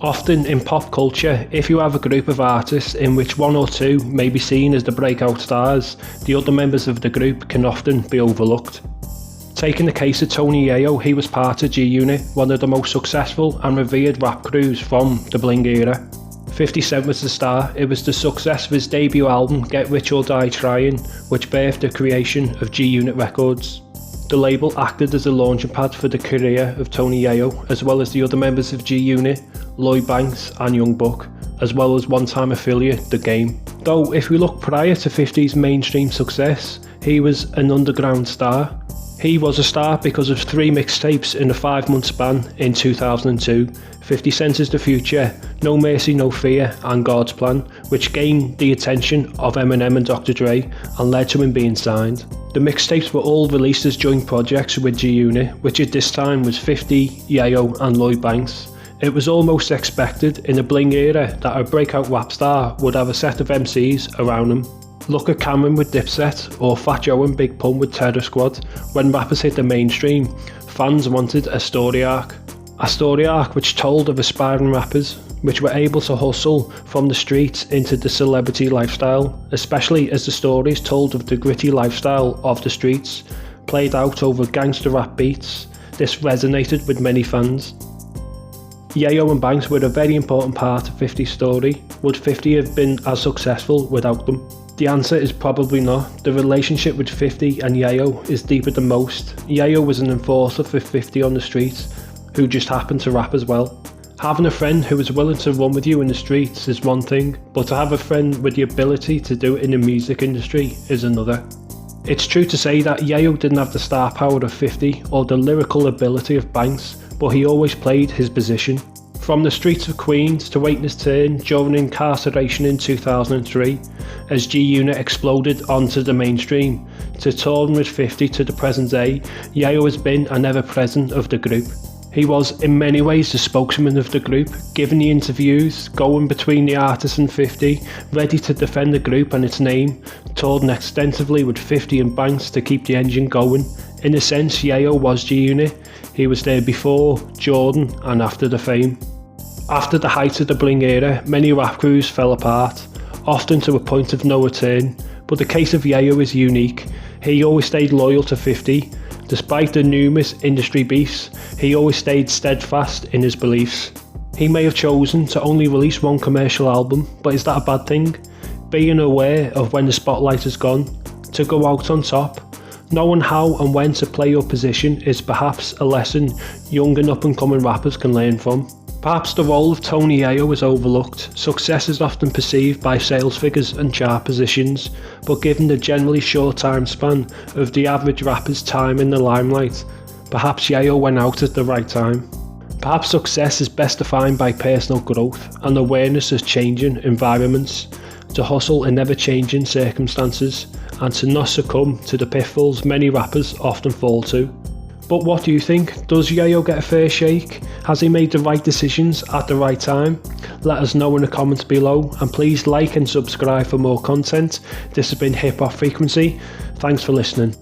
Often in pop culture, if you have a group of artists in which one or two may be seen as the breakout stars, the other members of the group can often be overlooked. Taking the case of Tony Yayo, he was part of G-Unit, one of the most successful and revered rap crews from the Bling era. 50 Cent was the star. It was the success of his debut album, Get Rich or Die Trying, which birthed the creation of G-Unit Records. The label acted as a launching pad for the career of Tony Yayo, as well as the other members of G-Unit, Lloyd Banks and Young Buck, as well as one-time affiliate The Game. Though if we look prior to 50's mainstream success, he was an underground star. He was a star because of 3 mixtapes in a 5-month span in 2002, 50 Cent is the Future, No Mercy No Fear and God's Plan, which gained the attention of Eminem and Dr. Dre and led to him being signed. The mixtapes were all released as joint projects with G-Unit, which at this time was 50, Yayo and Lloyd Banks. It was almost expected in the Bling era that a breakout rap star would have a set of MCs around him. Look at Cameron with Dipset or Fat Joe and Big Pun with Terror Squad. When rappers hit the mainstream, fans wanted a story arc. A story arc which told of aspiring rappers, which were able to hustle from the streets into the celebrity lifestyle, especially as the stories told of the gritty lifestyle of the streets, played out over gangster rap beats. This resonated with many fans. Yayo and Banks were a very important part of 50's story. Would 50 have been as successful without them? The answer is probably not. The relationship with 50 and Yayo is deeper than most. Yayo was an enforcer for 50 on the streets, who just happened to rap as well. Having a friend who is willing to run with you in the streets is one thing, but to have a friend with the ability to do it in the music industry is another. It's true to say that Yayo didn't have the star power of 50 or the lyrical ability of Banks, but he always played his position. From the streets of Queens to waiting his turn during incarceration in 2003, as G-Unit exploded onto the mainstream, to touring with 50 to the present day, Yayo has been an ever-present of the group. He was in many ways the spokesman of the group, giving the interviews, going between the artist and 50, ready to defend the group and its name, touring extensively with 50 and Banks to keep the engine going. In a sense, Yayo was G-Unit. He was there before, during and after the fame. After the height of the Bling era, many rap crews fell apart, often to a point of no return, but the case of Yayo is unique. He always stayed loyal to 50. Despite the numerous industry beefs, he always stayed steadfast in his beliefs. He may have chosen to only release one commercial album, but is that a bad thing? Being aware of when the spotlight is gone, to go out on top, knowing how and when to play your position is perhaps a lesson young and up-and-coming rappers can learn from. Perhaps the role of Tony Yayo is overlooked. Success is often perceived by sales figures and chart positions, but given the generally short time span of the average rapper's time in the limelight, perhaps Yayo went out at the right time. Perhaps success is best defined by personal growth and awareness of changing environments, to hustle in ever-changing circumstances, and to not succumb to the pitfalls many rappers often fall to. But what do you think? Does Yayo get a fair shake? Has he made the right decisions at the right time? Let us know in the comments below, and please like and subscribe for more content. This has been Hip Hop Frequency. Thanks for listening.